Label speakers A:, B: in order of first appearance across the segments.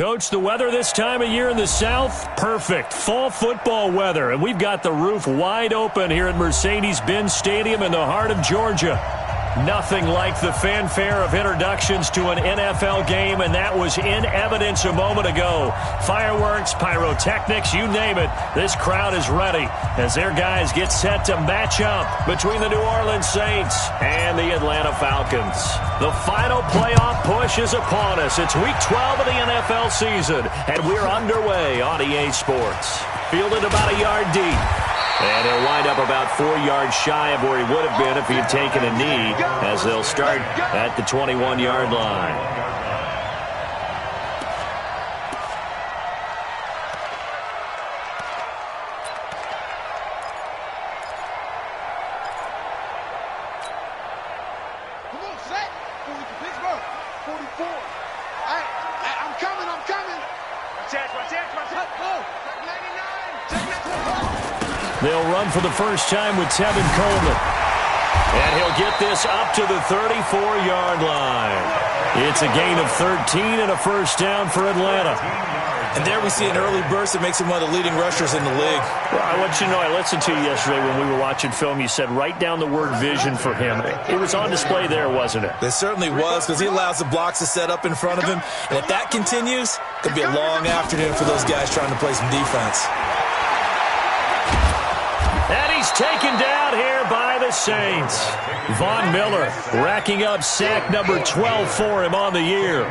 A: Coach, the weather this time of year in the South, perfect. Fall football weather, and we've got the roof wide open here at Mercedes-Benz Stadium in the heart of Georgia. Nothing like the fanfare of introductions to an NFL game, and that was in evidence a moment ago. Fireworks, pyrotechnics, you name it. This crowd is ready as their guys get set to match up between the New Orleans Saints and the Atlanta Falcons. The final playoff push is upon us. It's Week 12 of the NFL season, and we're underway on EA Sports. Fielded about a yard deep. And he'll wind up about 4 yards shy of where he would have been if he had taken a knee, as they'll start at the 21-yard line.
B: Come on, set. 40 for Pittsburgh. 44. I'm coming. Check. Go. 99. Check that.
A: They'll run for the first time with Tevin Coleman. And he'll get this up to the 34-yard line. It's a gain of 13 and a first down for Atlanta.
C: And there we see an early burst that makes him one of the leading rushers in the league.
A: Well, I want you to know, I listened to you yesterday when we were watching film. You said write down the word vision for him. It was on display there, wasn't it?
C: It certainly was, because he allows the blocks to set up in front of him. And if that continues, it could be a long afternoon for those guys trying to play some defense.
A: And he's taken down here by the Saints. Von Miller racking up sack number 12 for him on the year.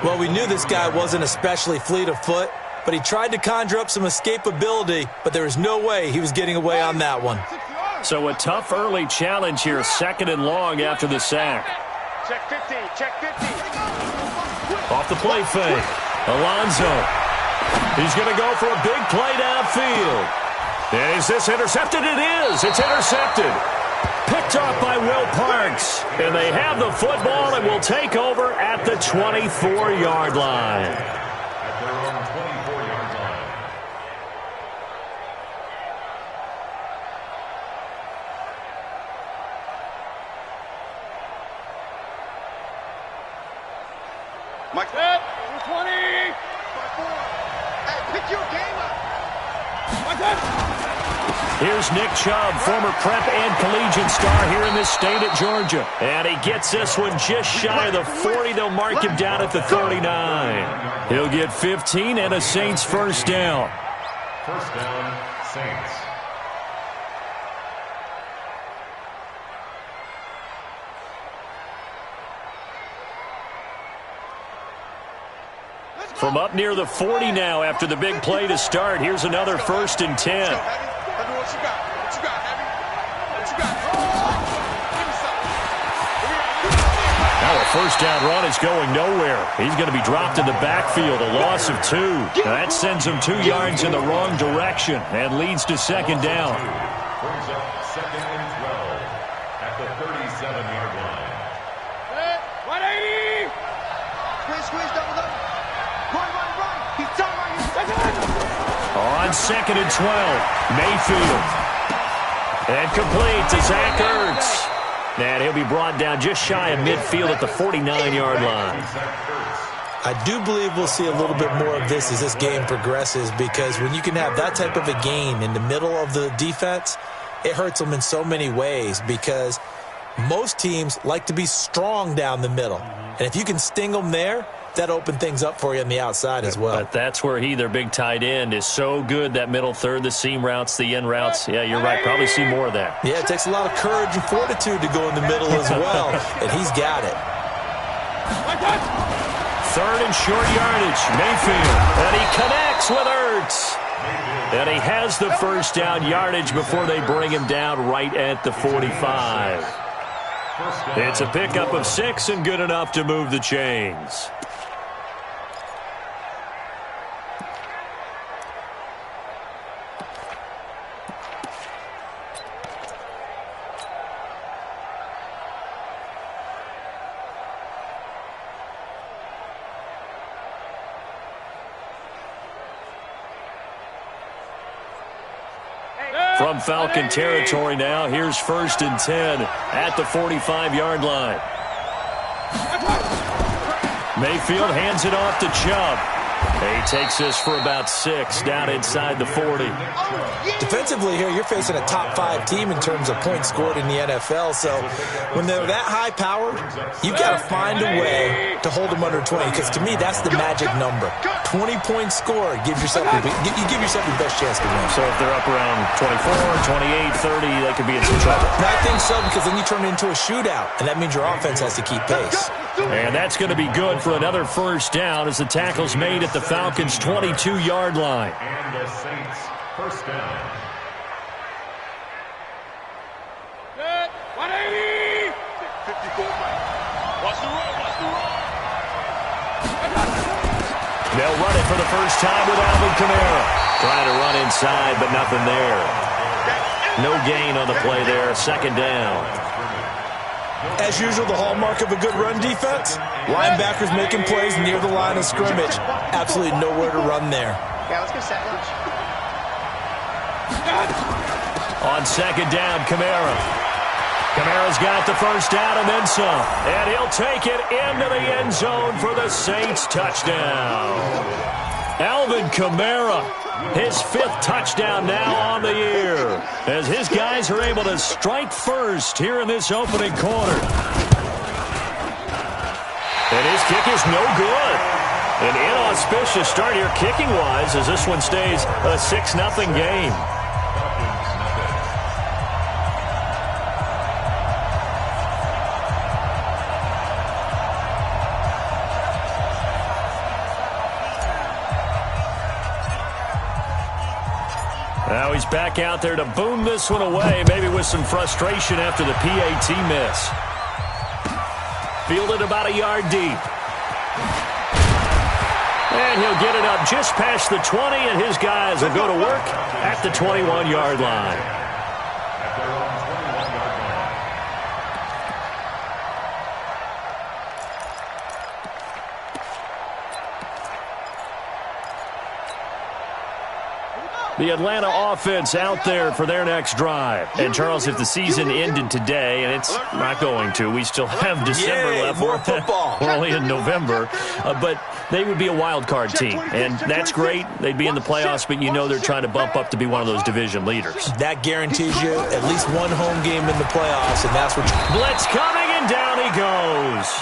C: Well, we knew this guy wasn't especially fleet of foot, but he tried to conjure up some escapability, but there was no way he was getting away on that one.
A: So a tough early challenge here, 2nd and long after the sack.
B: Check 50.
A: Off the play fake. Alonzo. He's going to go for a big play downfield. And is this intercepted? It is. It's intercepted. Picked off by Will Parks. And they have the football and will take over at the 24-yard line.
D: At their own 24-yard line.
B: Mike, 20. Hey, pick your game up.
A: Here's Nick Chubb, former prep and collegiate star here in this state at Georgia. And he gets this one just shy of the 40. They'll mark him down at the 39. He'll get 15 and a Saints first down.
D: First down, Saints.
A: From up near the 40 now after the big play to start. Here's another 1st and 10. Now a first down run is going nowhere. He's going to be dropped in the backfield, a loss of 2. Now that sends him 2 yards in the wrong direction and leads to 2nd down.
D: Brings up 2nd and 12 at the 37-yard line.
B: 180. Squeeze, double. Run. He's done right.
A: On 2nd and 12, Mayfield. And complete to Zach Ertz. And he'll be brought down just shy of midfield at the 49-yard line.
C: I do believe we'll see a little bit more of this as this game progresses, because when you can have that type of a gain in the middle of the defense, it hurts them in so many ways, because most teams like to be strong down the middle. And if you can sting them there, that opened things up for you on the outside as well.
A: But that's where their big tight end, is so good, that middle third, the seam routes, the in routes. Yeah, you're right. Probably see more of that.
C: Yeah, it takes a lot of courage and fortitude to go in the middle as well, and he's got it.
A: 3rd and short yardage, Mayfield. And he connects with Ertz. And he has the first down yardage before they bring him down right at the 45. It's a pickup of 6 and good enough to move the chains. From Falcon territory now, here's 1st and 10 at the 45-yard line. Mayfield hands it off to Chubb. He takes this for about 6 down inside the 40.
C: Defensively here, you're facing a top 5 team in terms of points scored in the NFL. So when they're that high powered, you've got to find a way to hold them under 20. Because to me, that's the magic number. 20 points scored. You give yourself your best chance to win.
A: So if they're up around 24, 28, 30, they could be in some trouble.
C: I think so, because then you turn it into a shootout, and that means your offense has to keep pace.
A: And that's going to be good for another first down as the tackle's made at the Falcons' 22-yard line.
D: And the Saints, first down.
B: 180! 54 Mike. Watch the run, watch the run.
A: They'll run it for the first time with Alvin Kamara. Trying to run inside, but nothing there. No gain on the play there. Second down.
C: As usual, the hallmark of a good run defense, linebackers making plays near the line of scrimmage. Absolutely nowhere to run there.
B: Yeah, let's go set lunch.
A: On second down, Kamara. Kamara's got the first down and then some. And he'll take it into the end zone for the Saints touchdown. Alvin Kamara, his 5th touchdown now on the year, as his guys are able to strike first here in this opening quarter. And his kick is no good. An inauspicious start here kicking-wise as this one stays a 6-0 game. Now he's back out there to boom this one away, maybe with some frustration after the PAT miss. Fielded about a yard deep. And he'll get it up just past the 20, and his guys will go to work at the 21-yard line. The Atlanta offense out there for their next drive. And, Charles, if the season ended today, and it's not going to, we still have December left.
C: More football.
A: We're only in November. But they would be a wild card team. And that's great. They'd be in the playoffs, but you know they're trying to bump up to be one of those division leaders.
C: That guarantees you at least one home game in the playoffs, and that's what
A: Blitz coming, and down he goes.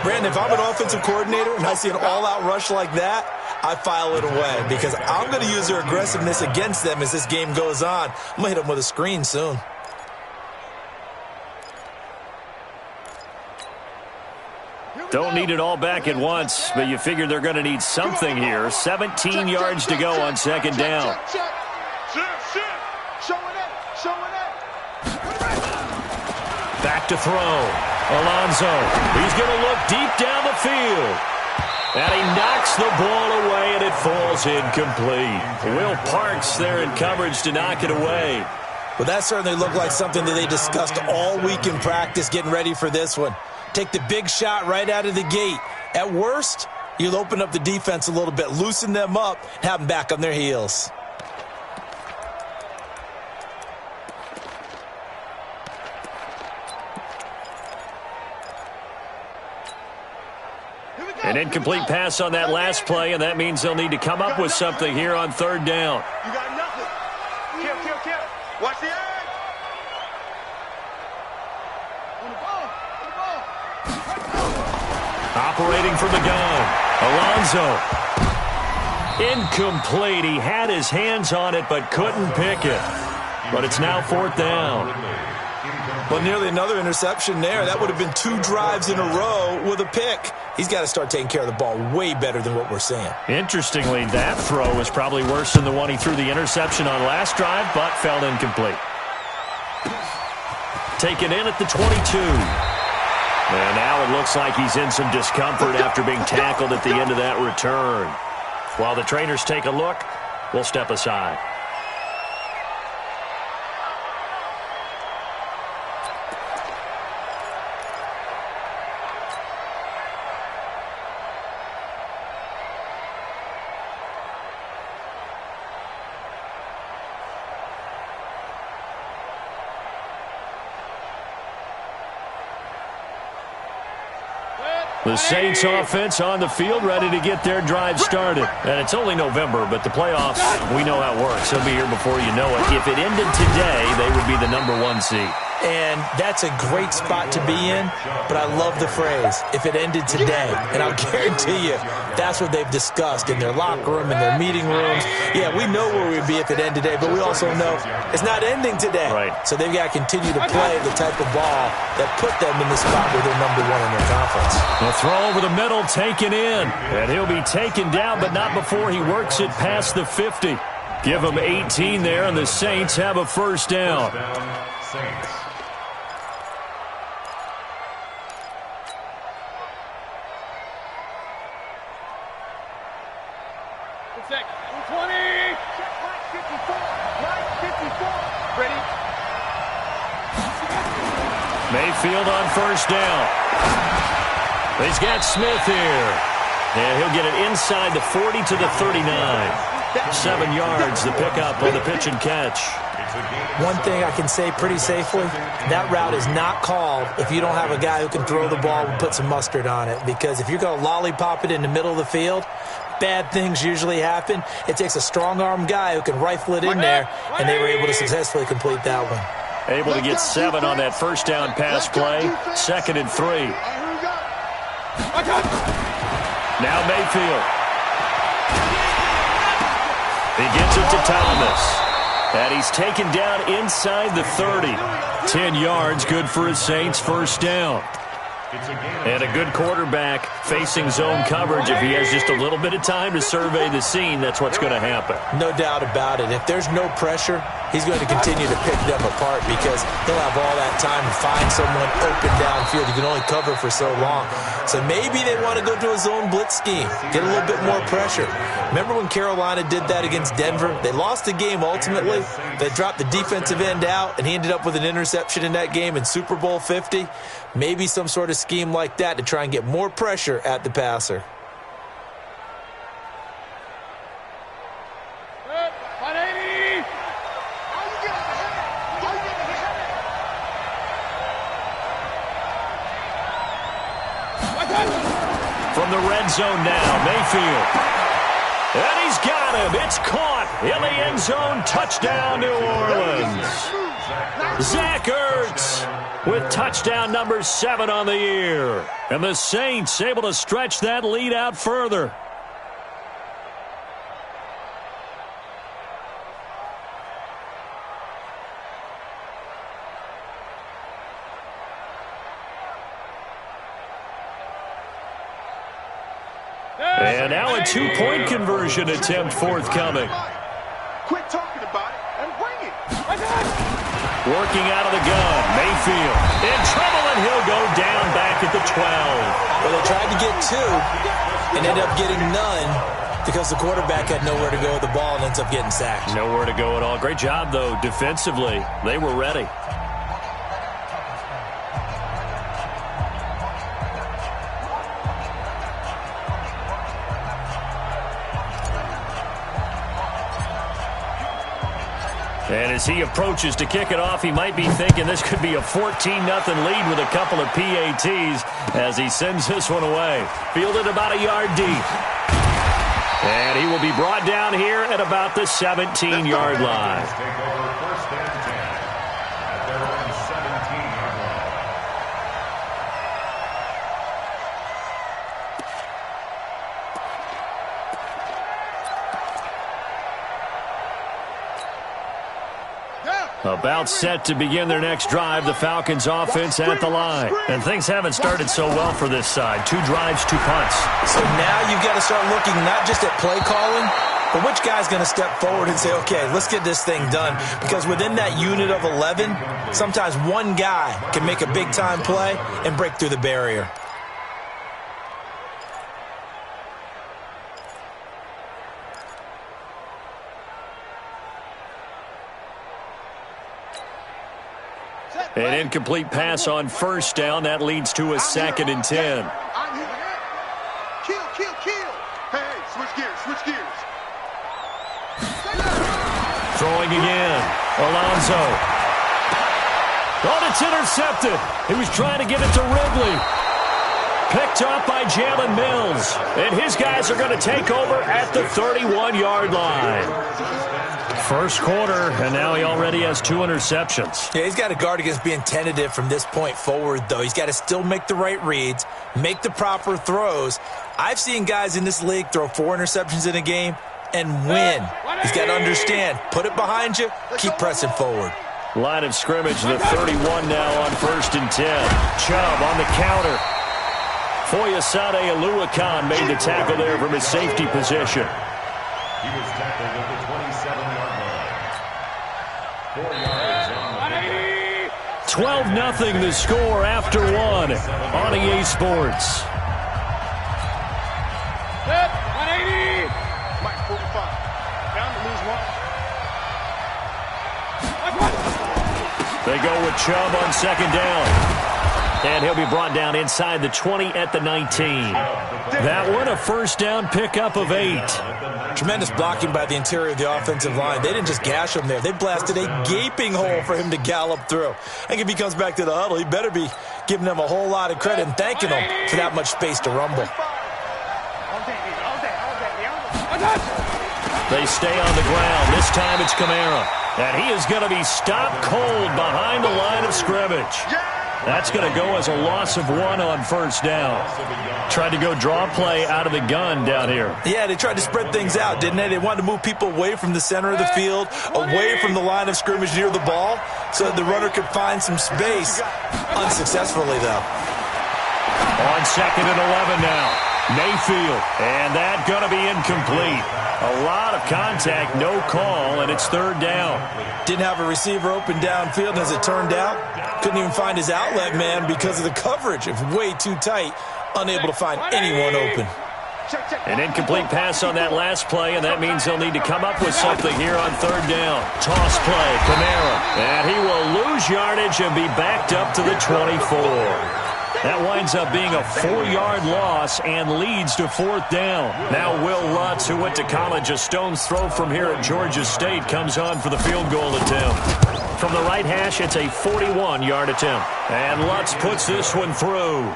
C: Brandon, if I'm an offensive coordinator and I see an all-out rush like that, I file it away because I'm going to use their aggressiveness against them as this game goes on. I'm going to hit them with a screen soon.
A: Don't need it all back at once, but you figure they're going to need something here. 17 yards to go on second down. Back to throw. Alonso. He's going to look deep down the field. And he knocks the ball away, and it falls incomplete. Will Parks there in coverage to knock it away.
C: Well, that certainly looked like something that they discussed all week in practice getting ready for this one. Take the big shot right out of the gate. At worst, you'll open up the defense a little bit, loosen them up, have them back on their heels.
A: An incomplete pass on that last play, and that means they'll need to come up with something here on third down.
B: You got nothing. Kill. Watch the edge.
A: Operating from the gun. Alonso. Incomplete. He had his hands on it but couldn't pick it. But it's now fourth down.
C: Well, nearly another interception there. That would have been 2 drives in a row with a pick. He's got to start taking care of the ball way better than what we're seeing.
A: Interestingly, that throw was probably worse than the one he threw the interception on last drive, but fell incomplete. Taken in at the 22. And now it looks like he's in some discomfort after being tackled at the end of that return. While the trainers take a look, we'll step aside. The Saints offense on the field, ready to get their drive started. And it's only November, but the playoffs, we know how it works. They'll be here before you know it. If it ended today, they would be the #1 seed.
C: And that's a great spot to be in, but I love the phrase, if it ended today. And I'll guarantee you, that's what they've discussed in their locker room, in their meeting rooms. Yeah, we know where we'd be if it ended today, but we also know it's not ending today.
A: Right.
C: So they've got to continue to play the type of ball that put them in the spot where they're #1 in their conference.
A: The throw over the middle, taken in. And he'll be taken down, but not before he works it past the 50. Give him 18 there, and the Saints have a first down.
D: Saints.
A: Mayfield on first down. He's got Smith here. And he'll get it inside the 40 to the 39. 7 yards, the pickup on the pitch and catch.
C: One thing I can say pretty safely, that route is not called if you don't have a guy who can throw the ball and put some mustard on it. Because if you're going to lollipop it in the middle of the field, bad things usually happen. It takes a strong-arm guy who can rifle it in there, and they were able to successfully complete that one.
A: Able to get 7 on that first down pass play. 2nd and 3. Now Mayfield. He gets it to Thomas. And he's taken down inside the 30. 10 yards, good for his Saints, first down. And a good quarterback facing zone coverage. If he has just a little bit of time to survey the scene, that's what's going to happen.
C: No doubt about it. If there's no pressure, he's going to continue to pick them apart because he'll have all that time to find someone open downfield. You can only cover for so long. So maybe they want to go to a zone blitz scheme, get a little bit more pressure. Remember when Carolina did that against Denver? They lost the game ultimately. They dropped the defensive end out, and he ended up with an interception in that game in Super Bowl 50. Maybe some sort of scheme like that to try and get more pressure at the passer.
A: From the red zone now, Mayfield. And he's got him. It's caught in the end zone. Touchdown, New Orleans. Zach Ertz with touchdown number 7 on the year. And the Saints able to stretch that lead out further. And now a 2-point conversion attempt forthcoming.
B: Quit talking about it and bring it.
A: Working out of the gun, Mayfield in trouble, and he'll go down back at the 12.
C: Well, they tried to get 2 and ended up getting none because the quarterback had nowhere to go with the ball and ends up getting sacked.
A: Nowhere to go at all. Great job, though, defensively. They were ready. And as he approaches to kick it off, he might be thinking this could be a 14-0 lead with a couple of PATs as he sends this one away. Fielded about a yard deep. And he will be brought down here at about the 17-yard line.
D: Take over first and 10 at their own 17-yard line.
A: About set to begin their next drive, the Falcons offense at the line. And things haven't started so well for this side. 2 drives, 2 punts.
C: So now you've got to start looking not just at play calling, but which guy's going to step forward and say, okay, let's get this thing done. Because within that unit of 11, sometimes one guy can make a big-time play and break through the barrier.
A: An incomplete pass on first down. That leads to a 2nd and 10.
B: Kill. Hey, switch gears.
A: Throwing again. Alonso. Oh, it's intercepted. He was trying to get it to Ridley. Picked up by Jalen Mills. And his guys are going to take over at the 31-yard line. First quarter, and now he already has 2 interceptions.
C: Yeah, he's got to guard against being tentative from this point forward, though. He's got to still make the right reads, make the proper throws. I've seen guys in this league throw 4 interceptions in a game and win. He's got to understand, put it behind you, keep pressing forward.
A: Line of scrimmage, the 31 now on 1st and 10. Chubb on the counter. Foyesade Oluwakan made the tackle there from his safety position.
D: He was tackled at the 27-yard line. 4 yards on the pickup.
A: 12-0 the score after 1 on EA Sports.
B: 180. Mike 45. Down to lose 1.
A: They go with Chubb on 2nd down. And he'll be brought down inside the 20 at the 19. That one, a first down pickup of 8.
C: Tremendous blocking by the interior of the offensive line. They didn't just gash him there. They blasted a gaping hole for him to gallop through. I think if he comes back to the huddle, he better be giving them a whole lot of credit and thanking them for that much space to rumble.
A: They stay on the ground. This time it's Kamara. And he is going to be stopped cold behind the line of scrimmage. That's going to go as a loss of 1 on 1st down. Tried to go draw play out of the gun down here.
C: Yeah, they tried to spread things out, didn't they? They wanted to move people away from the center of the field, away from the line of scrimmage near the ball, so that the runner could find some space. Unsuccessfully, though.
A: On 2nd and 11 now. Mayfield, and that going to be incomplete. A lot of contact, no call, and it's 3rd down.
C: Didn't have a receiver open downfield, as it turned out. Couldn't even find his outlet man because of the coverage. It was way too tight, unable to find anyone open.
A: An incomplete pass on that last play, and that means they'll need to come up with something here on 3rd down. Toss play, Kamara, and he will lose yardage and be backed up to the 24. That winds up being a 4-yard loss and leads to 4th down. Now Will Lutz, who went to college a stone's throw from here at Georgia State, comes on for the field goal attempt. From the right hash, it's a 41-yard attempt. And Lutz puts this one through.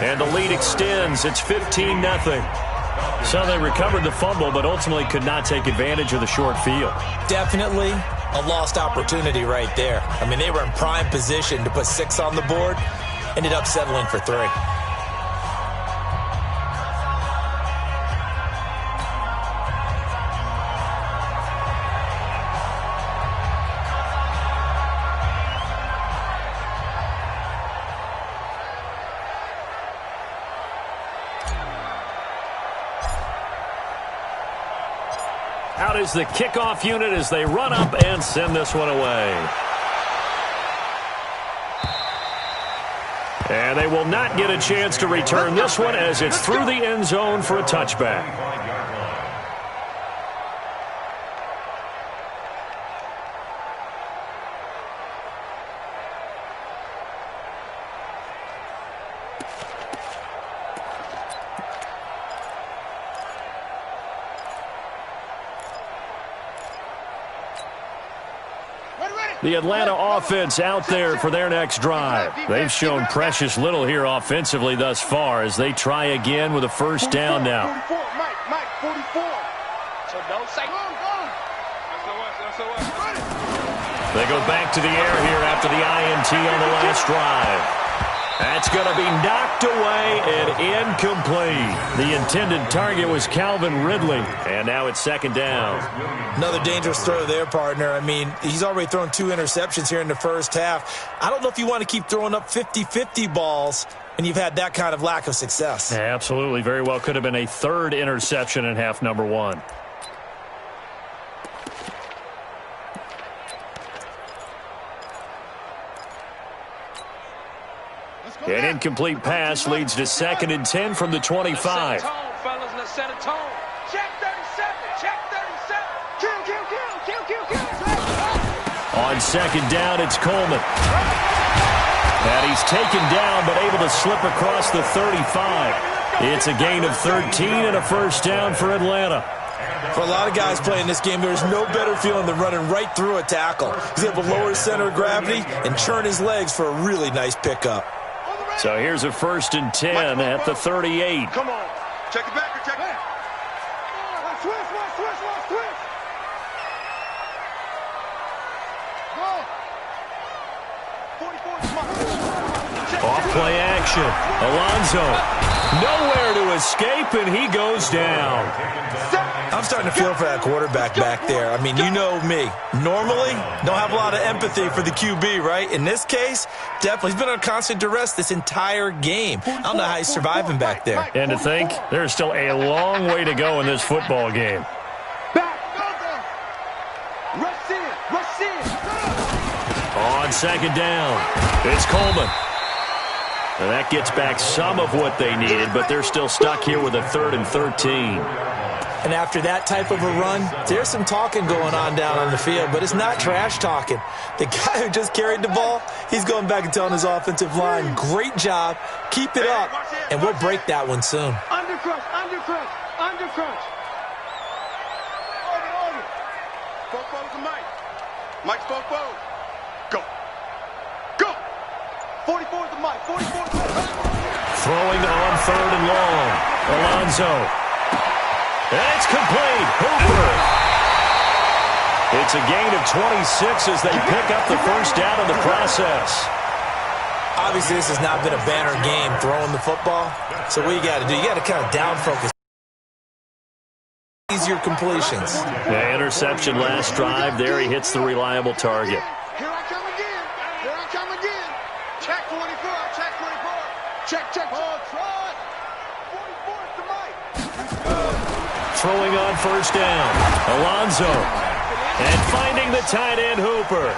A: And the lead extends. It's 15-0. So they recovered the fumble, but ultimately could not take advantage of the short field.
C: Definitely a lost opportunity right there. I mean, they were in prime position to put 6 on the board. Ended up settling for 3.
A: Out is the kickoff unit as they run up and send this one away. And they will not get a chance to return this one as it's through the end zone for a touchback. The Atlanta offense out there for their next drive. They've shown precious little here offensively thus far as they try again with a first down now.
B: 44, Mike, 44. So don't say
A: They go back to the air here after the INT on the last drive. That's going to be knocked away and incomplete. The intended target was Calvin Ridley, and now it's 2nd down.
C: Another dangerous throw there, partner. I mean, he's already thrown 2 interceptions here in the first half. I don't know if you want to keep throwing up 50-50 balls when you've had that kind of lack of success.
A: Yeah, absolutely. Very well could have been a 3rd interception in half number 1. An incomplete pass leads to 2nd and 10 from the 25.
B: Set a tone, fellas. Let's set a tone. Check 37. Check 37. Kill.
A: On 2nd down, it's Coleman. And he's taken down but able to slip across the 35. It's a gain of 13 and a first down for Atlanta.
C: For a lot of guys playing this game, there's no better feeling than running right through a tackle. He's able to lower his center of gravity and churn his legs for a really nice pickup.
A: So here's a 1st and 10 at the 38.
B: Come on. Check it back or check it back. Switch. Go. 44.
A: Off play action. Alonso. Nowhere to escape, and he goes down.
C: I'm starting to feel for that quarterback back there. I mean, you know me. Normally, don't have a lot of empathy for the QB, right? In this case, definitely. He's been on constant duress this entire game. I don't know how he's surviving back there.
A: And to think, there's still a long way to go in this football game.
B: Back. Rush in.
A: On 2nd down, it's Coleman. And that gets back some of what they needed, but they're still stuck here with a 3rd and 13.
C: And after that type of a run, there's some talking going on down on the field, but it's not trash talking. The guy who just carried the ball, he's going back and telling his offensive line, great job, keep it up, and we'll break that one soon.
B: Under crunch. Spoke to Mike. Mike spoke. Go. 44 to Mike. 44 to Mike.
A: Throwing on 3rd and long. Alonso. And it's complete. Hooper. It's a gain of 26 as they pick up the 1st down in the process.
C: Obviously, this has not been a banner game throwing the football. So what you got to do, you got to kind of down focus. Easier completions.
A: The interception last drive. There he hits the reliable target.
B: Here I come again. Check 24. Check. Hold, try. 44 to Mike.
A: Throwing on 1st down. Alonso. And finding the tight end, Hooper.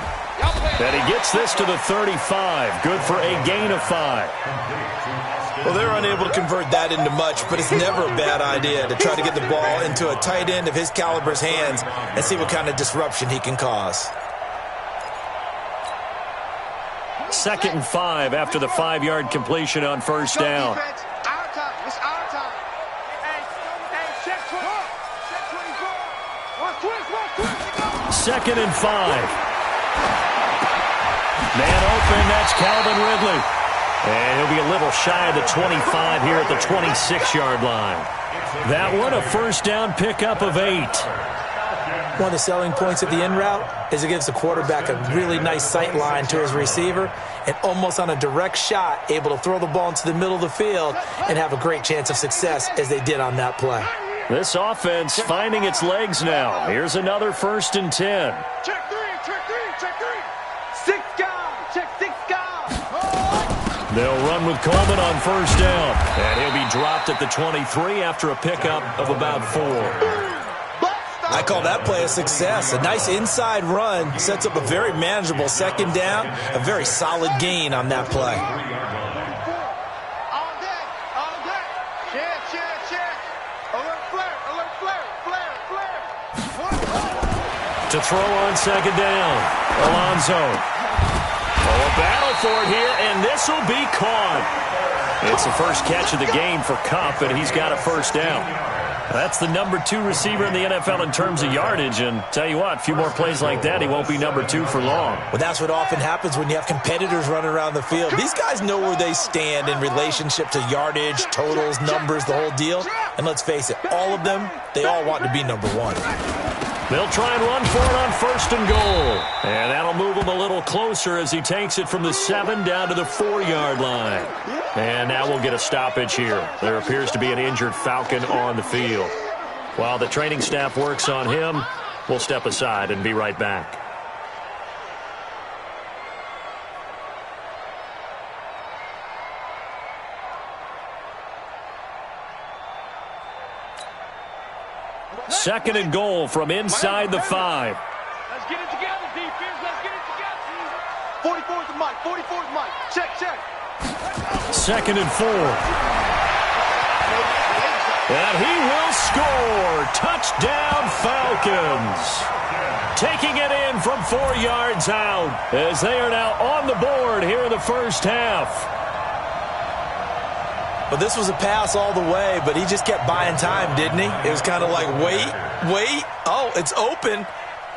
A: And he gets this to the 35. Good for a gain of 5.
C: Well, they're unable to convert that into much, but it's never a bad idea to try to get the ball into a tight end of his caliber's hands and see what kind of disruption he can cause.
A: 2nd and 5 after the 5-yard completion on 1st down.
B: It's our time. Hey, check 24.
A: 2nd and 5. Man open, that's Calvin Ridley. And he'll be a little shy of the 25 here at the 26-yard line. That one, a 1st down pickup of 8.
C: One of the selling points of the in route is it gives the quarterback a really nice sight line to his receiver and almost on a direct shot able to throw the ball into the middle of the field and have a great chance of success as they did on that play.
A: This offense finding its legs now. Here's another 1st and 10.
B: Check 3. 6 guys. Check 6 guys.
A: They'll run with Coleman on 1st down. And he'll be dropped at the 23 after a pickup of about 4.
C: I call that play a success. A nice inside run sets up a very manageable 2nd down, a very solid gain on that play.
B: All day. Check. Alert flare.
A: To throw on 2nd down. Alonso. A battle for it here, and this will be caught. It's the first catch of the game for Kupp, and he's got a 1st down. That's the number 2 receiver in the NFL in terms of yardage, and tell you what, a few more plays like that, he won't be number 2 for long.
C: Well, that's what often happens when you have competitors running around the field. These guys know where they stand in relationship to yardage, totals, numbers, the whole deal. And let's face it, all of them, they all want to be number 1.
A: They'll try and run for it on 1st and goal. And that'll move him a little closer as he takes it from the 7 down to the 4-yard line. And now we'll get a stoppage here. There appears to be an injured Falcon on the field. While the training staff works on him, we'll step aside and be right back. Second and goal from inside the 5.
B: Let's get it together, defense. Let's get it together. 44 to Mike. Check.
A: 2nd and 4. And he will score. Touchdown, Falcons. Taking it in from 4 yards out as they are now on the board here in the 1st half.
C: Well, this was a pass all the way, but he just kept buying time, didn't he? It was kind of like, wait. Oh, it's open.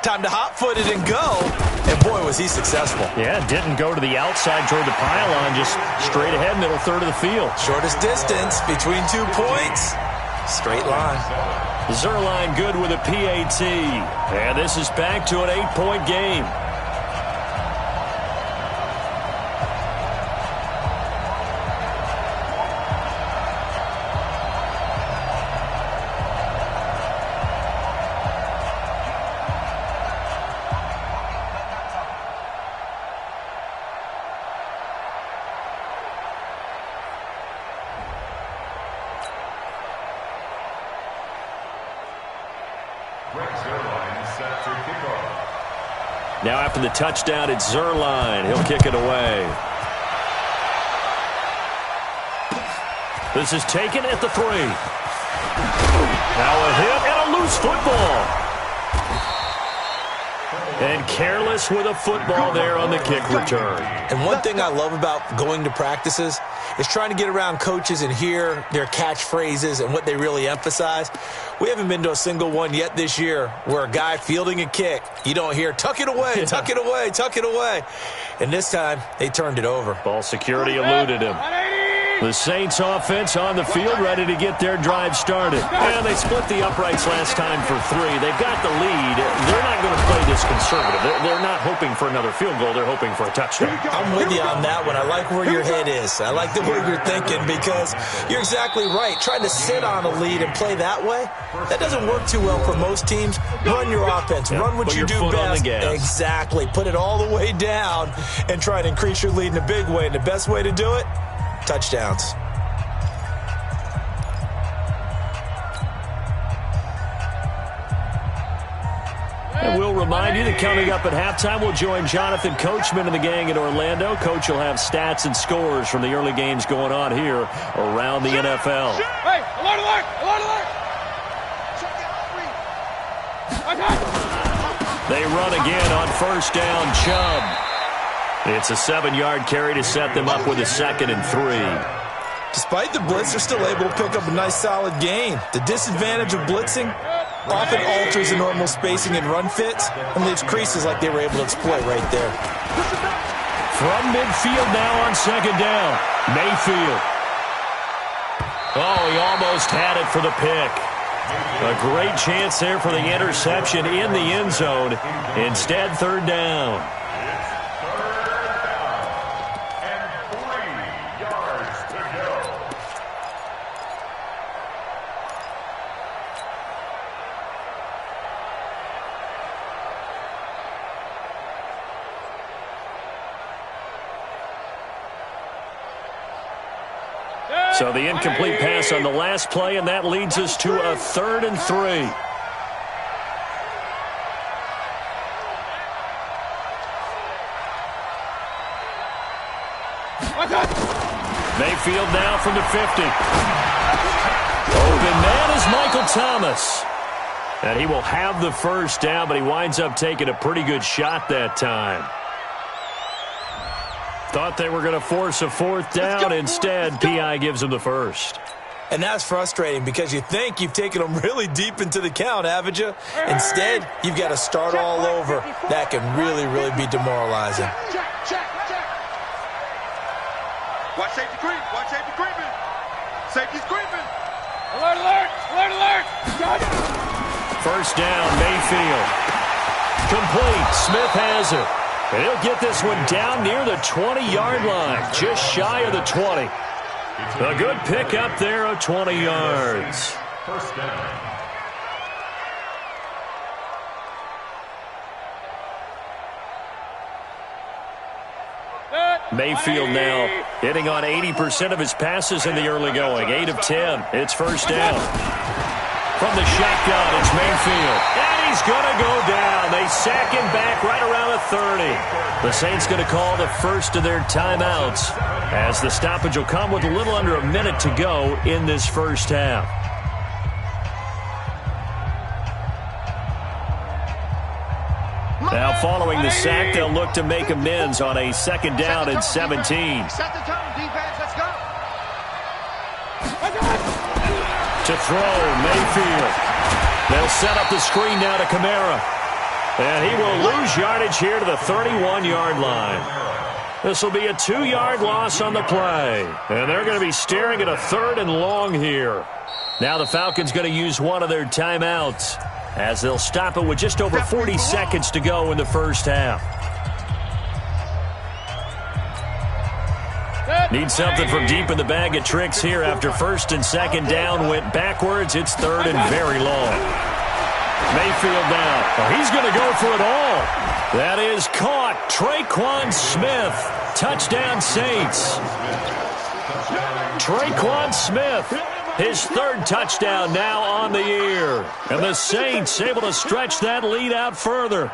C: Time to hot-foot it and go. And boy, was he successful.
A: Yeah, didn't go to the outside toward the pylon, just straight ahead, middle third of the field.
C: Shortest distance between 2 points. Straight line.
A: Zuerlein good with a PAT. And this is back to an 8-point game. Now after the touchdown, it's Zuerlein. He'll kick it away. This is taken at the 3. Now a hit and a loose football. And careless with a football there on the kick return.
C: And one thing I love about going to practices is trying to get around coaches and hear their catchphrases and what they really emphasize. We haven't been to a single one yet this year where a guy fielding a kick, you don't hear, tuck it away, tuck it away, tuck it away. And this time, they turned it over.
A: Ball security eluded him. The Saints offense on the field, ready to get their drive started. And they split the uprights last time for 3. They've got the lead. They're not going to play this conservative. They're not hoping for another field goal. They're hoping for a touchdown.
C: I'm with you on that one. I like where your head is. I like the way you're thinking because you're exactly right. Trying to sit on a lead and play that way, that doesn't work too well for most teams. Run your offense. Run what you do best. Exactly. Put it all the way down and try to increase your lead in a big way. And the best way to do it, touchdowns.
A: And we'll remind you that coming up at halftime, we'll join Jonathan Coachman and the gang in Orlando. Coach will have stats and scores from the early games going on here around the NFL.
B: Hey, alert, alert, alert, alert.
A: They run again on first down, Chubb. It's a 7-yard carry to set them up with a 2nd and 3.
C: Despite the blitz, they're still able to pick up a nice solid gain. The disadvantage of blitzing often alters the normal spacing and run fits and leaves creases like they were able to exploit right there.
A: From midfield now on 2nd down, Mayfield. Oh, he almost had it for the pick. A great chance there for the interception in the end zone. Instead, 3rd down. So the incomplete pass on the last play, and that leads us to a 3rd and 3. Mayfield now from the 50. Open man is Michael Thomas. And he will have the first down, but he winds up taking a pretty good shot that time. Thought they were going to force a 4th down. Instead, P.I. gives him the first.
C: And that's frustrating because you think you've taken them really deep into the count, haven't you? Instead, you've got to start all over. That can really, really be demoralizing.
B: Watch safety creep. Watch safety creeping. Safety's creeping. Alert, alert, alert, alert.
A: First down, Mayfield. Complete. Smith has it. And he'll get this one down near the 20-yard line, just shy of the 20. A good pick up there of 20 yards.
D: First down.
A: Mayfield now hitting on 80% of his passes in the early going. 8 of 10. It's first down. From the shotgun, it's Mayfield. And he's going to go down. They sack him back right around the 30. The Saints going to call the first of their timeouts as the stoppage will come with a little under a minute to go in this first half. Now following the sack, they'll look to make amends on a 2nd down and 17.
B: Set the tone, defense. Let's go.
A: To throw, Mayfield. They'll set up the screen now to Kamara. And he will lose yardage here to the 31-yard line. This will be a 2-yard loss on the play. And they're going to be staring at a 3rd and long here. Now the Falcons going to use one of their timeouts as they'll stop it with just over 40 seconds to go in the first half. Need something from deep in the bag of tricks here after 1st and 2nd down went backwards. It's 3rd and very long. Mayfield now. Oh, he's going to go for it all. That is caught. Traquan Smith. Touchdown Saints. Traquan Smith. His 3rd touchdown now on the year. And the Saints able to stretch that lead out further.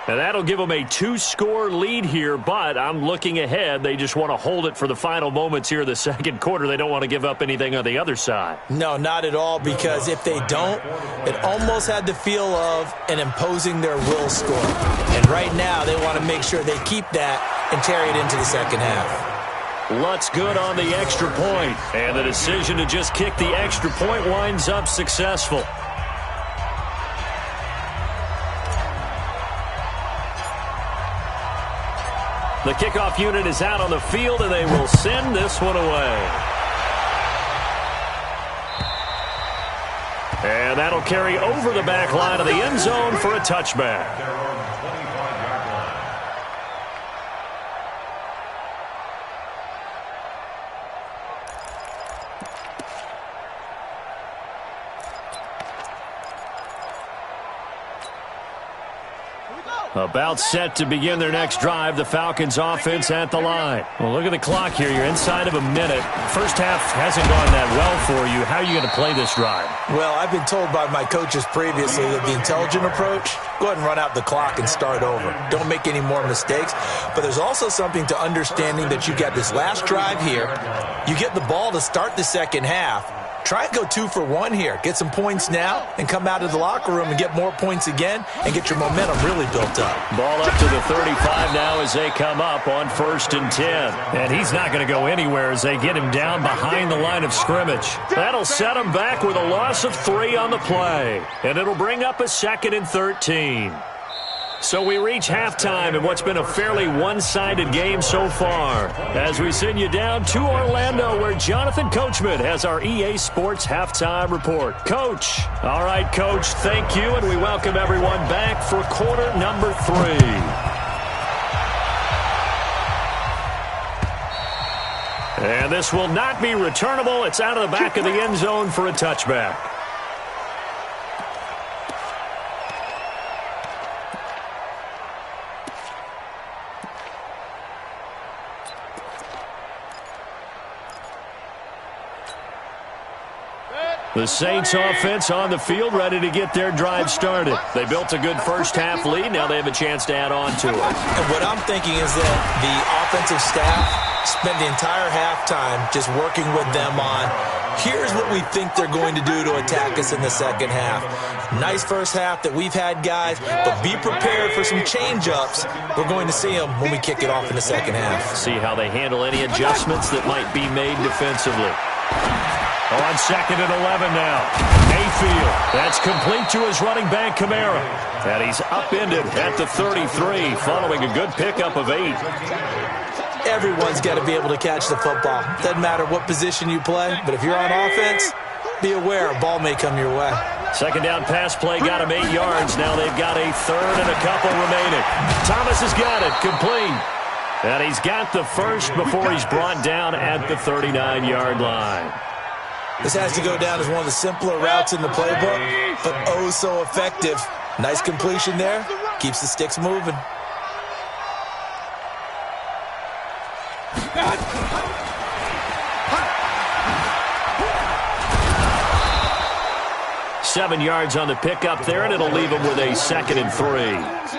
A: And that'll give them a 2-score lead here, but I'm looking ahead. They just want to hold it for the final moments here in the 2nd quarter. They don't want to give up anything on the other side.
C: No, not at all, because if they don't, it almost had the feel of an imposing their will score. And right now, they want to make sure they keep that and carry it into the 2nd half.
A: Lutz good on the extra point, and the decision to just kick the extra point winds up successful. The kickoff unit is out on the field, and they will send this one away. And that'll carry over the back line of the end zone for a touchback. About set to begin their next drive, the Falcons offense at the line. Well, look at the clock here. You're inside of a minute. First half hasn't gone that well for you. How are you going to play this drive?
C: Well, I've been told by my coaches previously that the intelligent approach, go ahead and run out the clock and start over. Don't make any more mistakes. But there's also something to understanding that you got this last drive here. You get the ball to start the 2nd half. Try and go 2 for 1 here. Get some points now and come out of the locker room and get more points again and get your momentum really built up.
A: Ball up to the 35 now as they come up on 1st and 10. And he's not going to go anywhere as they get him down behind the line of scrimmage. That'll set him back with a loss of 3 on the play. And it'll bring up a 2nd and 13. So we reach halftime in what's been a fairly one-sided game so far, as we send you down to Orlando, where Jonathan Coachman has our EA Sports Halftime Report. Coach. All right, Coach, thank you, and we welcome everyone back for quarter number 3. And this will not be returnable. It's out of the back of the end zone for a touchback. The Saints offense on the field, ready to get their drive started. They built a good first half lead. Now they have a chance to add on to it.
C: And what I'm thinking is that the offensive staff spent the entire halftime just working with them on, here's what we think they're going to do to attack us in the 2nd half. Nice first half that we've had, guys, but be prepared for some change-ups. We're going to see them when we kick it off in the 2nd half.
A: See how they handle any adjustments that might be made defensively. On 2nd and 11 now. Mayfield. That's complete to his running back, Kamara. And he's upended at the 33 following a good pickup of 8.
C: Everyone's got to be able to catch the football. Doesn't matter what position you play, but if you're on offense, be aware a ball may come your way.
A: 2nd down pass play got him 8 yards. Now they've got a 3rd and a couple remaining. Thomas has got it. Complete. And he's got the first before he's brought down at the 39-yard line.
C: This has to go down as one of the simpler routes in the playbook, but oh so effective. Nice completion there. Keeps the sticks moving.
A: Seven yards on the pickup there, and it'll leave them with a 2nd and 3.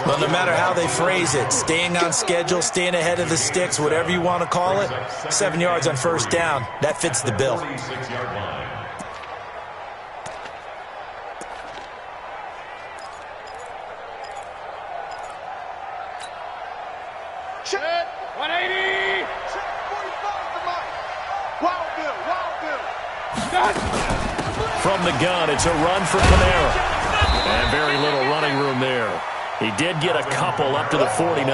C: Well, no matter how they phrase it, staying on schedule, staying ahead of the sticks, whatever you want to call it, 7 yards on 1st down, that fits the bill.
B: Check 180. Check 45 to Mike. Wild Bill.
A: From the gun, it's a run for Kamara. And very little running room there. He did get a couple up to the 49.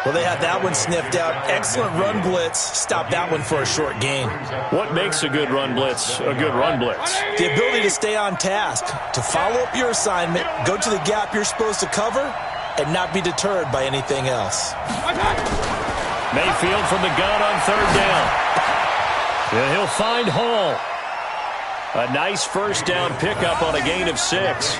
C: Well, they had that one sniffed out. Excellent run blitz. Stop that one for a short gain.
A: What makes a good run blitz a good run blitz?
C: The ability to stay on task, to follow up your assignment, go to the gap you're supposed to cover, and not be deterred by anything else.
A: Mayfield from the gun on third down. And he'll find Hall. A nice first down pickup on a gain of 6.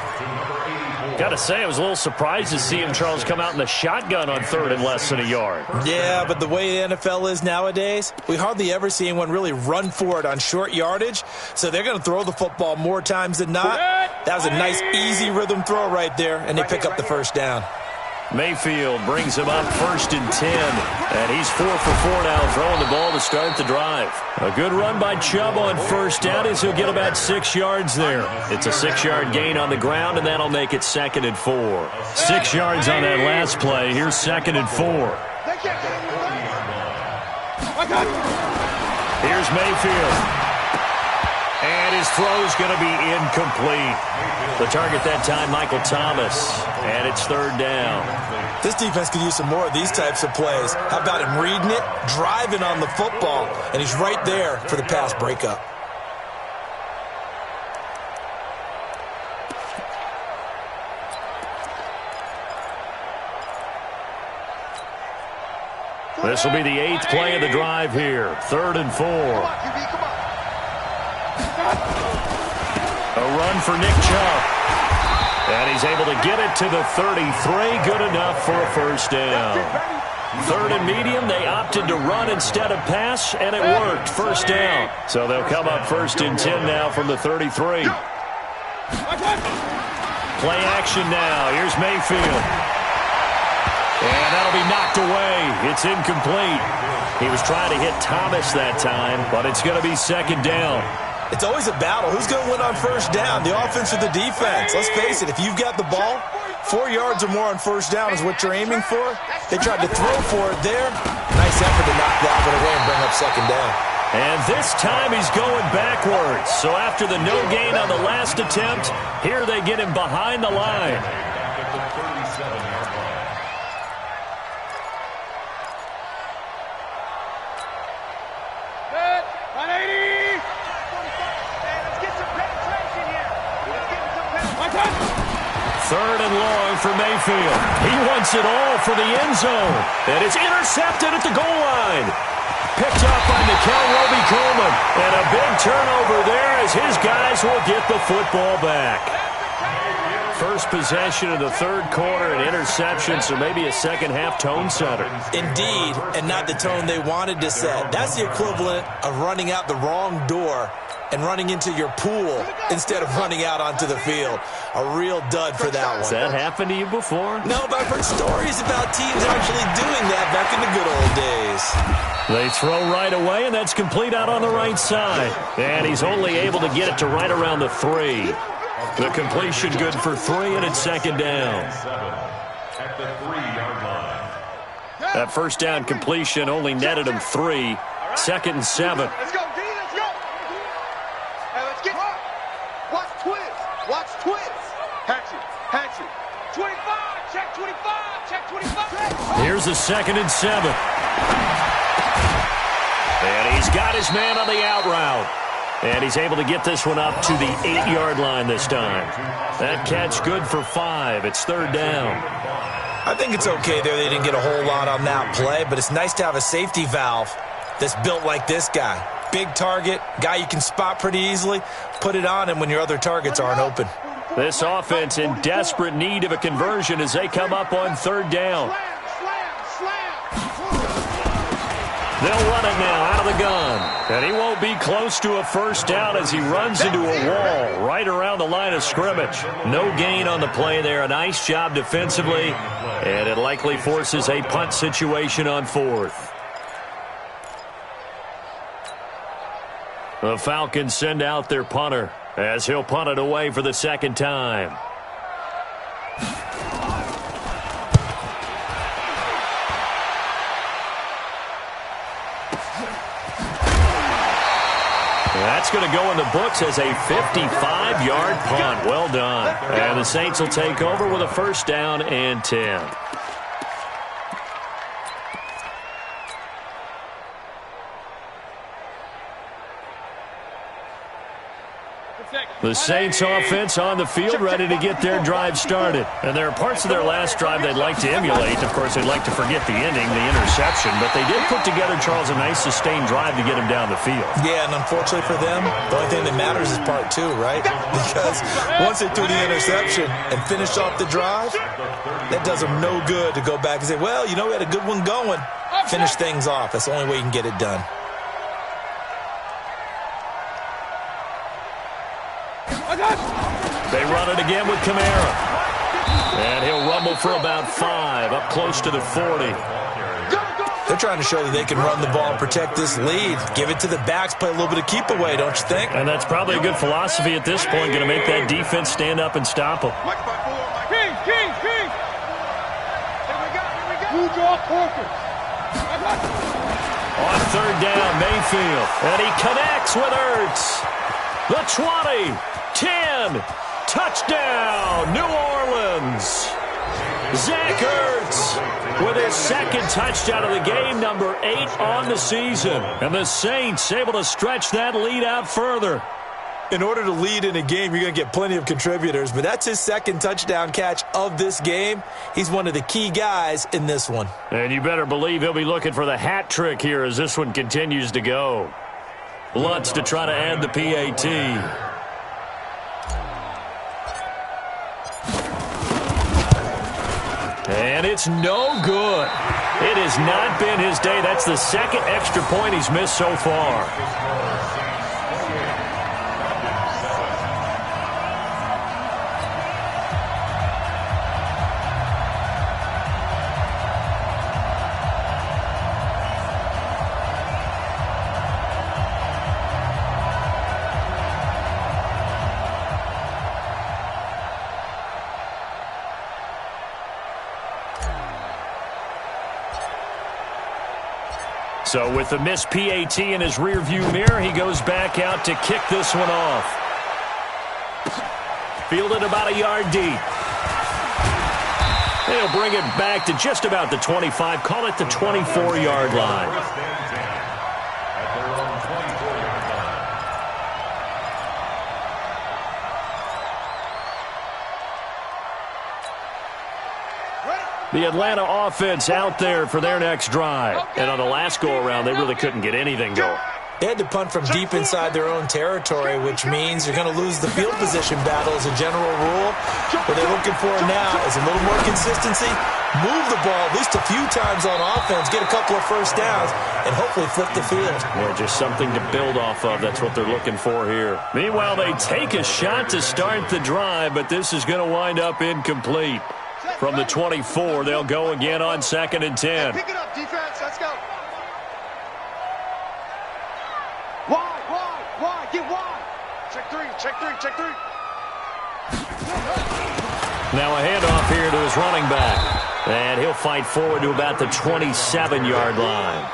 A: Got to say, I was a little surprised to see him, Charles, come out in the shotgun on third and less than a yard.
C: Yeah, but the way the NFL is nowadays, we hardly ever see anyone really run for it on short yardage, so they're going to throw the football more times than not. That was a nice, easy rhythm throw right there, and they pick up the first down.
A: Mayfield brings him up 1st and 10, and he's 4 for 4 now, throwing the ball to start the drive. A good run by Chubb on first down as he'll get about 6 yards there. It's a 6-yard gain on the ground, and that'll make it 2nd and 4. 6 yards on that last play. Here's 2nd and 4. Here's Mayfield. And his throw's going to be incomplete. The target that time, Michael Thomas. And it's 3rd down.
C: This defense could use some more of these types of plays. How about him reading it, driving on the football, and he's right there for the pass breakup.
A: This will be the 8th play of the drive here. 3rd and 4. A run for Nick Chubb. And he's able to get it to the 33. Good enough for a first down. 3rd and medium. They opted to run instead of pass, and it worked. First down. So they'll come up 1st and 10 now from the 33. Play action now. Here's Mayfield. And that'll be knocked away. It's incomplete. He was trying to hit Thomas that time, but it's going to be 2nd down.
C: It's always a battle. Who's going to win on first down, the offense or the defense? Let's face it, if you've got the ball, 4 yards or more on first down is what you're aiming for. They tried to throw for it there. Nice effort to knock that one away and bring up 2nd down.
A: And this time he's going backwards. So after the no gain on the last attempt, here they get him behind the line. Third and long for Mayfield. He wants it all for the end zone. And it's intercepted at the goal line. Picked up by Nikel Roby-Coleman. And a big turnover there as his guys will get the football back. First possession of the 3rd quarter, an interception, so maybe a second-half tone setter.
C: Indeed, and not the tone they wanted to set. That's the equivalent of running out the wrong door and running into your pool instead of running out onto the field. A real dud for that one.
A: Has that happened to you before?
C: No, but I've heard stories about teams actually doing that back in the good old days.
A: They throw right away, and that's complete out on the right side. And he's only able to get it to right around the 3. The completion good for 3, and it's 2nd down.
D: At the 3-yard line.
A: That first down completion only netted him 3. 2nd and 7.
B: Let's go, D, let's go. Hey, let's get watch twist. Watch twist. Hatchet. 25, check 25, check 25.
A: Here's the 2nd and 7. And he's got his man on the out route. And he's able to get this one up to the 8-yard line this time. That catch good for 5. It's 3rd down.
C: I think it's okay there. They didn't get a whole lot on that play, but it's nice to have a safety valve that's built like this guy. Big target, guy you can spot pretty easily. Put it on him when your other targets aren't open.
A: This offense in desperate need of a conversion as they come up on 3rd down. They'll run it now out of the gun. And he won't be close to a first down as he runs into a wall right around the line of scrimmage. No gain on the play there. A nice job defensively. And it likely forces a punt situation on 4th. The Falcons send out their punter as he'll punt it away for the 2nd time. That's That's going to go in the books as a 55-yard punt. Well done. And the Saints will take over with a first down and 10. The Saints offense on the field ready to get their drive started. And there are parts of their last drive they'd like to emulate. Of course, they'd like to forget the ending, the interception. But they did put together, Charles, a nice sustained drive to get him down the field.
C: Yeah, and unfortunately for them, the only thing that matters is part two, right? Because once they threw the interception and finished off the drive, that does them no good to go back and say, well, you know, we had a good one going. Finish things off. That's the only way you can get it done.
A: They run it again with Kamara. And he'll rumble for about 5, up close to the 40.
C: They're trying to show that they can run the ball and protect this lead. Give it to the backs, play a little bit of keep away, don't you think?
A: And that's probably a good philosophy at this point, going to make that defense stand up and stop them.
B: King! Here we go.
A: On third down, Mayfield. And he connects with Ertz. The 20, 10, touchdown, New Orleans. Zach Ertz with his second touchdown of the game, number 8 on the season. And the Saints able to stretch that lead out further.
C: In order to lead in a game, you're going to get plenty of contributors, but that's his second touchdown catch of this game. He's one of the key guys in this one.
A: And you better believe he'll be looking for the hat trick here as this one continues to go. Lutz to try to add the PAT. And it's no good. It has not been his day. That's the second extra point he's missed so far. So with the missed PAT in his rearview mirror, he goes back out to kick this one off. Fielded about a yard deep. They'll bring it back to just about the 25. Call it the 24-yard line. The Atlanta offense out there for their next drive. And on the last go-around, they really couldn't get anything going.
C: They had to punt from deep inside their own territory, which means you're going to lose the field position battle as a general rule. What they're looking for now is a little more consistency, move the ball at least a few times on offense, get a couple of first downs, and hopefully flip the field.
A: Yeah, just something to build off of. That's what they're looking for here. Meanwhile, they take a shot to start the drive, but this is going to wind up incomplete. From the 24, they'll go again on 2nd and 10.
B: Pick it up, defense. Let's go. Wide. Get wide. Check three.
A: Now a handoff here to his running back. And he'll fight forward to about the 27-yard line.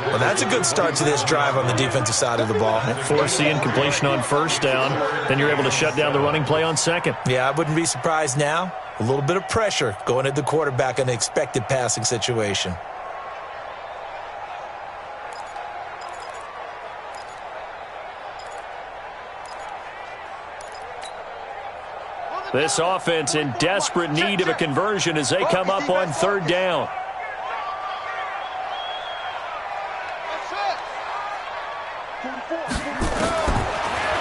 C: Well, that's a good start to this drive on the defensive side of the ball.
A: Force the incompletion on first down. Then you're able to shut down the running play on second.
C: Yeah, I wouldn't be surprised now. A little bit of pressure going at the quarterback in an expected passing situation.
A: This offense in desperate need of a conversion as they come up on third down.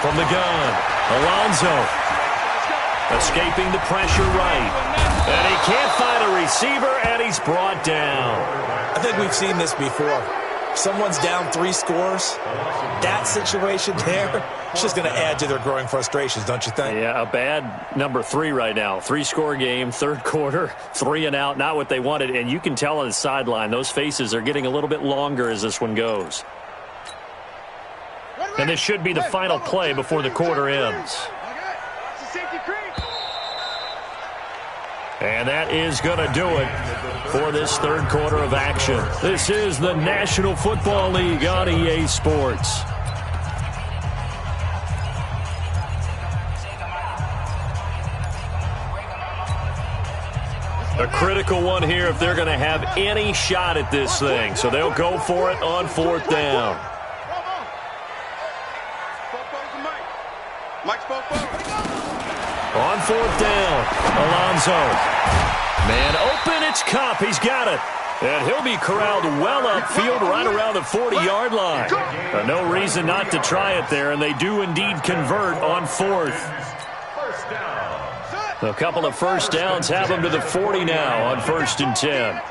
A: From the gun, Alonso escaping the pressure right. And he can't find a receiver, and he's brought down.
C: I think we've seen this before. Someone's down 3 scores. That situation there, it's just going to add to their growing frustrations, don't you think?
A: Yeah, a bad number 3 right now. 3-score game, third quarter, 3 and out, not what they wanted. And you can tell on the sideline, those faces are getting a little bit longer as this one goes. And this should be the final play before the quarter ends. And that is going to do it for this third quarter of action. This is the National Football League on EA Sports. critical one here if they're going to have any shot at this thing. So they'll go for it on 4th down. On 4th down, Alonso. Man open, it's Kupp. He's got it. And he'll be corralled well upfield right around the 40-yard line. No reason not to try it there, and they do indeed convert on 4th. A couple of first downs have them to the 40 now on 1st and 10.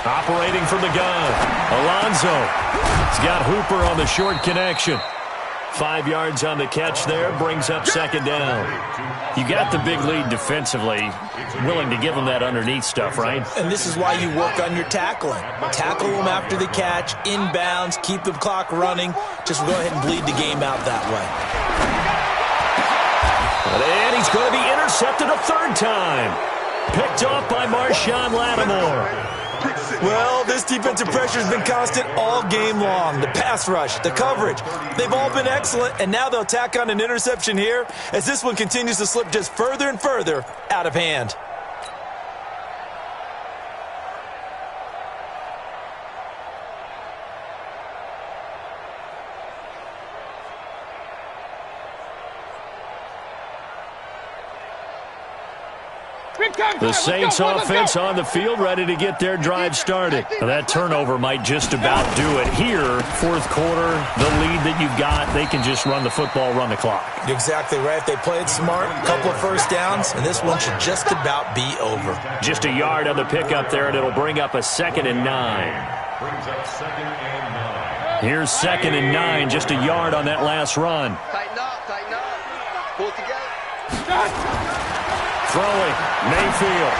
A: Operating from the gun, Alonso. He's got Hooper on the short connection. 5 yards on the catch there, brings up 2nd down. You got the big lead defensively, willing to give them that underneath stuff, right?
C: And this is why you work on your tackling. Tackle them after the catch, inbounds, keep the clock running. Just go ahead and bleed the game out that way.
A: And he's going to be intercepted a 3rd time. Picked off by Marshawn Lattimore.
C: Well, this defensive pressure has been constant all game long. The pass rush, the coverage, they've all been excellent, and now they'll tack on an interception here as this one continues to slip just further and further out of hand.
A: The Saints offense on the field, ready to get their drive started. Now, that turnover might just about do it here. 4th quarter, the lead that you've got, they can just run the football, run the clock.
C: You're exactly right. They played smart, a couple of first downs, and this one should just about be over.
A: Just a yard on the pickup there, and it'll bring up a 2nd and 9. Here's 2nd and 9, just a yard on that last run.
B: Tighten up, pull it together.
A: Throwing, Mayfield.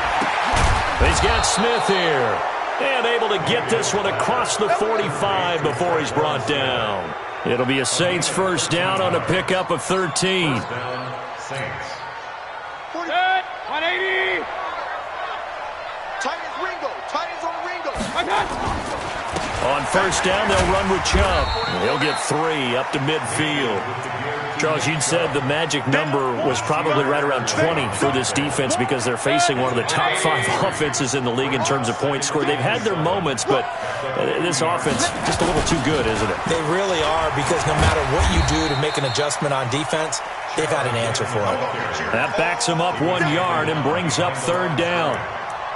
A: He's got Smith here. And able to get this one across the 45 before he's brought down. It'll be a Saints first down on a pickup of 13.
B: 180. Titans Ringo. Titans on Ringo.
A: On first down, they'll run with Chubb. He'll get 3 up to midfield. Charles, you'd said the magic number was probably right around 20 for this defense because they're facing one of the top 5 offenses in the league in terms of points scored. They've had their moments, but this offense just a little too good, isn't it?
C: They really are, because no matter what you do to make an adjustment on defense, they've got an answer for it.
A: That backs them up 1 yard and brings up 3rd down.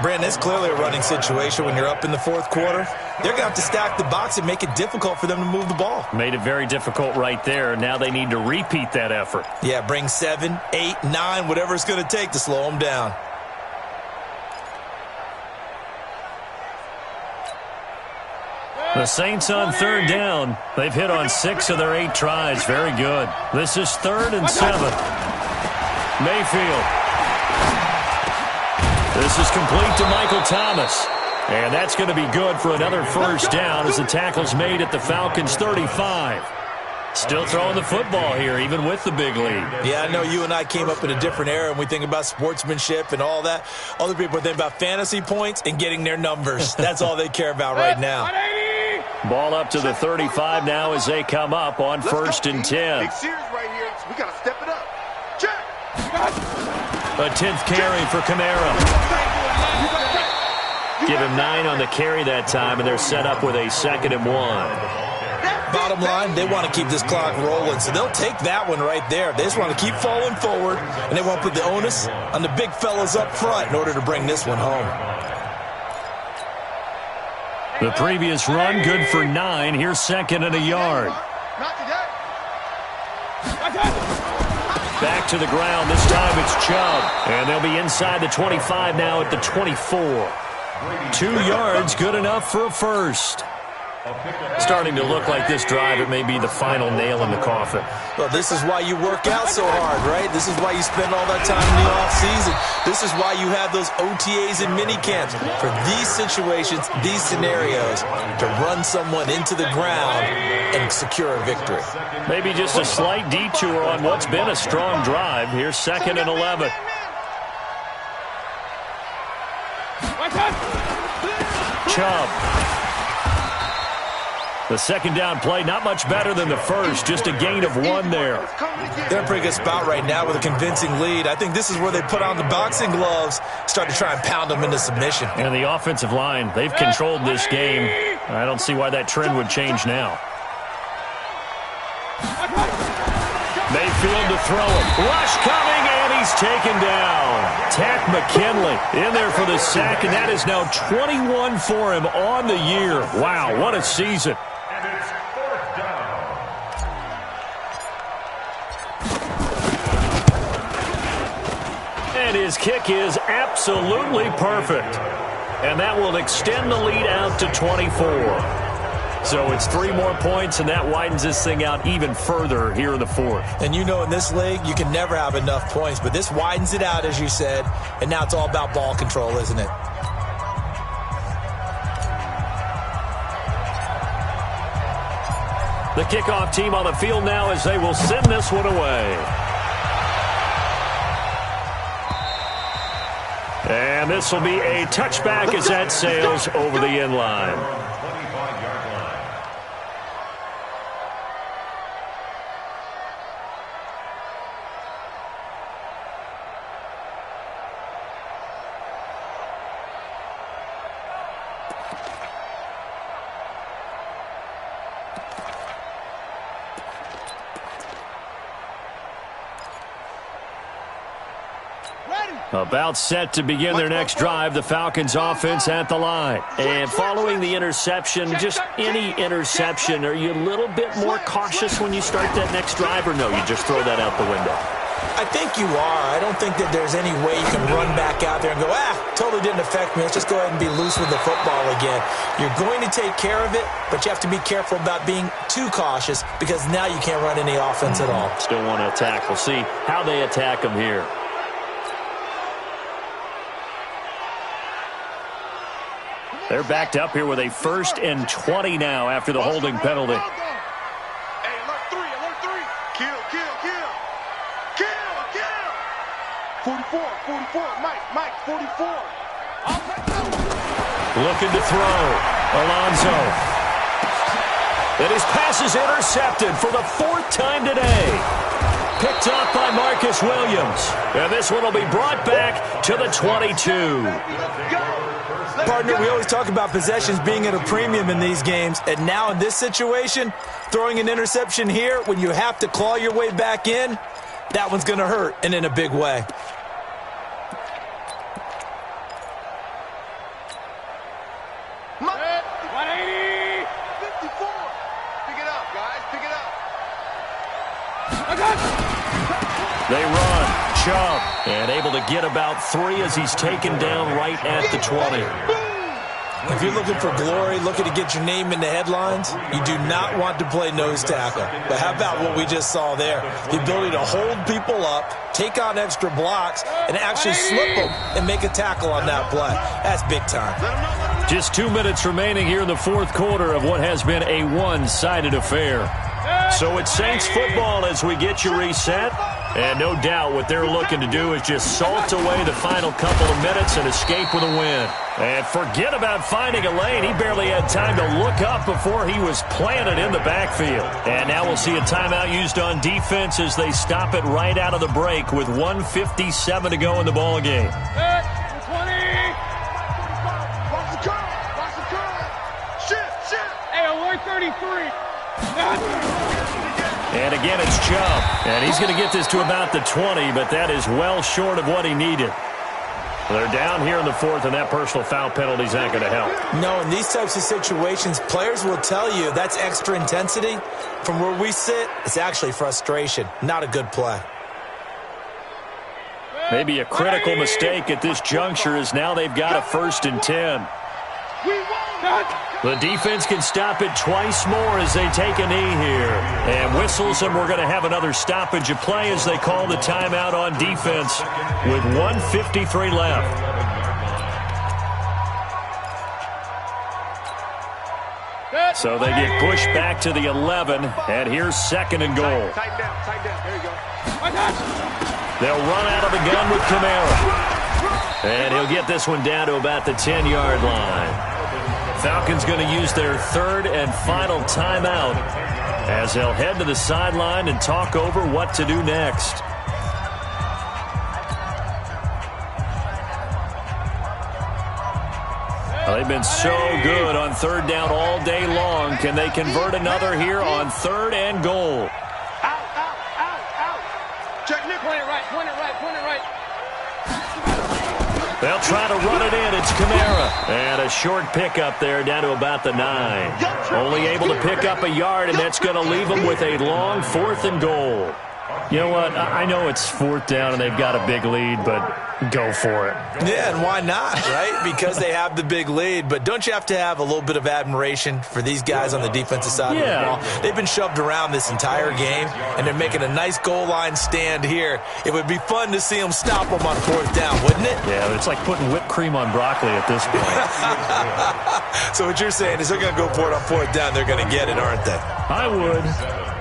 C: Brandon, it's clearly a running situation when you're up in the 4th quarter. They're going to have to stack the box and make it difficult for them to move the ball.
A: Made it very difficult right there. Now they need to repeat that effort.
C: Yeah, bring 7, 8, 9, whatever it's going to take to slow them down.
A: The Saints on 3rd down. They've hit on 6 of their 8 tries. Very good. This is 3rd and 7. Mayfield. This is complete to Michael Thomas. And that's going to be good for another first down as the tackle's made at the Falcons' 35. Still throwing the football here, even with the big lead.
C: Yeah, I know you and I came up in a different era, and we think about sportsmanship and all that. Other people think about fantasy points and getting their numbers. That's all they care about right now.
A: Ball up to the 35 now as they come up on 1st and 10.
B: Big series right here, so we got to step it up. Check.
A: A 10th carry for Kamara. Give him 9 on the carry that time, and they're set up with a 2nd and 1.
C: Bottom line, they want to keep this clock rolling, so they'll take that one right there. They just want to keep falling forward, and they want to put the onus on the big fellas up front in order to bring this one home.
A: The previous run, good for 9. Here's 2nd and a yard. Back to the ground. This time it's Chubb. And they'll be inside the 25 now at the 24. 2 yards, good enough for a first. Starting to look like this drive, it may be the final nail in the coffin.
C: Well, this is why you work out so hard, right? This is why you spend all that time in the offseason. This is why you have those OTAs and mini camps. For these situations, these scenarios, to run someone into the ground and secure a victory.
A: Maybe just a slight detour on what's been a strong drive. Here's 2nd and 11. Chubb. The second down play, not much better than the first, just a gain of 1 there.
C: They're in a pretty good spot right now with a convincing lead. I think this is where they put on the boxing gloves, start to try and pound them into submission.
A: And the offensive line, they've controlled this game. I don't see why that trend would change now. Mayfield to throw him. Rush coming, and he's taken down. Tack McKinley in there for the sack, and that is now 21 for him on the year. Wow, what a season.
D: And it's 4th down.
A: And his kick is absolutely perfect. And that will extend the lead out to 24. So it's 3 more points, and that widens this thing out even further here in the 4th.
C: And you know in this league, you can never have enough points, but this widens it out, as you said, and now it's all about ball control, isn't it?
A: The kickoff team on the field now as they will send this one away. And this will be a touchback as that sails over the end line.
D: 25-yard line.
A: About set to begin their next drive, the Falcons offense at the line. And following the interception, just any interception, are you a little bit more cautious when you start that next drive, or no, you just throw that out the window?
C: I think you are. I don't think that there's any way you can run back out there and go, totally didn't affect me. Let's just go ahead and be loose with the football again. You're going to take care of it, but you have to be careful about being too cautious because now you can't run any offense at all.
A: Still want to attack. We'll see how they attack them here. They're backed up here with a 1st and 20 now after the holding penalty.
B: Hey, alert 3, alert 3. Kill, kill, kill. Kill, kill. 44, Mike, 44.
A: Looking to throw. Alonso. And his pass is intercepted for the 4th time today. Picked up by Marcus Williams. And this one will be brought back to the 22.
C: Partner, we always talk about possessions being at a premium in these games, and now in this situation, throwing an interception here when you have to claw your way back in, that one's going to hurt, and in a big way.
B: Red, 180. 54. Pick it up, guys. Pick it up.
A: They run. Chubb. And able to get about 3 as he's taken down right at the 20.
C: If you're looking for glory, looking to get your name in the headlines, you do not want to play nose tackle. But how about what we just saw there? The ability to hold people up, take on extra blocks, and actually slip them and make a tackle on that play. That's big time.
A: Just 2 minutes remaining here in the 4th quarter of what has been a one-sided affair. So it's Saints football as we get you reset. And no doubt what they're looking to do is just salt away the final couple of minutes and escape with a win. And forget about finding a lane. He barely had time to look up before he was planted in the backfield. And now we'll see a timeout used on defense as they stop it right out of the break with 1:57 to go in the ballgame.
B: 20. Watch the curl. Watch the curl. Shift. Hey, alert 33.
A: And again, it's Chubb. And he's going to get this to about the 20, but that is well short of what he needed. They're down here in the 4th, and that personal foul penalty is not going to help.
C: No, in these types of situations, players will tell you that's extra intensity. From where we sit, it's actually frustration, not a good play.
A: Maybe a critical mistake at this juncture is now they've got a 1st and 10. The defense can stop it twice more as they take a knee here. And whistles, and we're going to have another stoppage of play as they call the timeout on defense with 1:53 left. So they get pushed back to the 11, and here's 2nd and goal.
B: Tighten down. There you go.
A: They'll run out of the gun with Kamara. And he'll get this one down to about the 10-yard line. Falcons going to use their third and final timeout as they'll head to the sideline and talk over what to do next. They've been so good on third down all day long. Can they convert another here on third and goal?
B: Check Nick. Point it right, point it right, point it right.
A: They'll try to run it in. It's Kamara. And a short pickup there down to about the 9. Only able to pick up a yard, and that's going to leave them with a long 4th and goal. You know what? I know it's 4th down and they've got a big lead, but go for it.
C: Yeah, and why not, right? Because they have the big lead. But don't you have to have a little bit of admiration for these guys on the defensive side of the ball? They've been shoved around this entire game, and they're making a nice goal line stand here. It would be fun to see them stop them on 4th down, wouldn't it?
A: Yeah, it's like putting whipped cream on broccoli at this point.
C: So what you're saying is they're going to go for it on 4th down. They're going to get it, aren't they?
A: I would.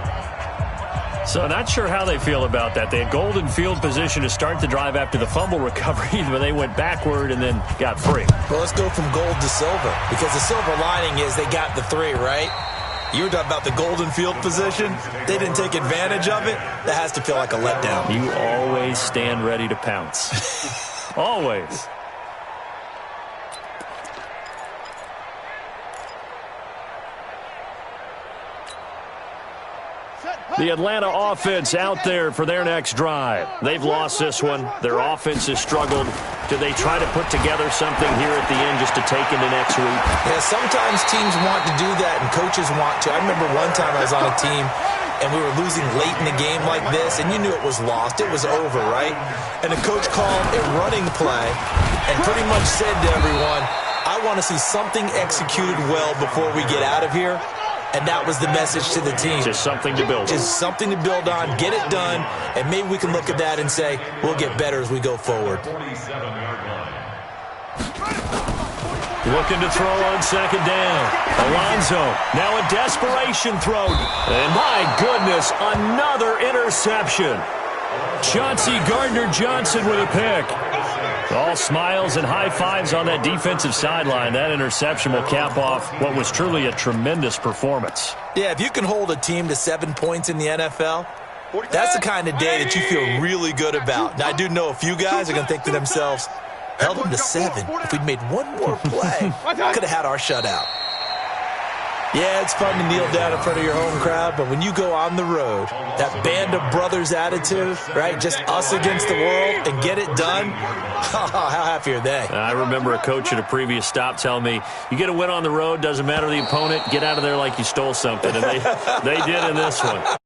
A: So not sure how they feel about that. They had golden field position to start the drive after the fumble recovery, but they went backward and then got free.
C: Well, let's go from gold to silver, because the silver lining is they got the 3, right? You were talking about the golden field position. They didn't take advantage of it. That has to feel like a letdown.
A: You always stand ready to pounce. Always. The Atlanta offense out there for their next drive. They've lost this one. Their offense has struggled. Do they try to put together something here at the end just to take into next week?
C: Yeah, sometimes teams want to do that and coaches want to. I remember one time I was on a team and we were losing late in the game like this, and you knew it was lost. It was over, right? And the coach called a running play and pretty much said to everyone, I want to see something executed well before we get out of here. And that was the message to the team.
A: Just something to build on.
C: Just something to build on, get it done, and maybe we can look at that and say, we'll get better as we go forward.
A: Looking to throw on 2nd down. Alonzo, now a desperation throw. And my goodness, another interception. Chauncey Gardner-Johnson with a pick. All smiles and high fives on that defensive sideline. That interception will cap off what was truly a tremendous performance.
C: Yeah, if you can hold a team to 7 points in the NFL, that's the kind of day that you feel really good about. Now, I do know a few guys are going to think to themselves, held them to 7. If we'd made one more play, could have had our shutout. Yeah, it's fun to kneel down in front of your home crowd, but when you go on the road, that band of brothers attitude, right, just us against the world and get it done, how happy are they?
A: I remember a coach at a previous stop telling me, you get a win on the road, doesn't matter the opponent, get out of there like you stole something, and they did in this one.